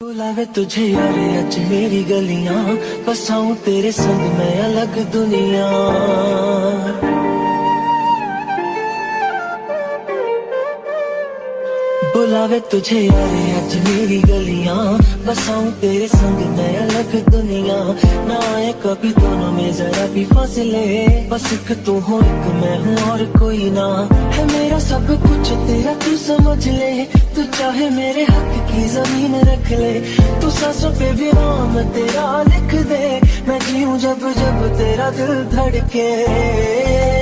बुलावे तुझे यारे आज मेरी गलियां, बसाऊं तेरे संग मैं अलग दुनिया। बुलावे तुझे यारे आज मेरी गलियां, बसाऊं तेरे संग मैं अलग दुनिया। ना आए कभी दोनों में जरा भी फासले, बस एक तू हो एक मैं हूँ और कोई ना। है मेरा सब कुछ तेरा तू समझ ले, तू चाहे मेरे हक की जमीन रख ले। तू सांसों पे भी नाम तेरा लिख दे, मैं जीऊं जब जब तेरा दिल धड़के।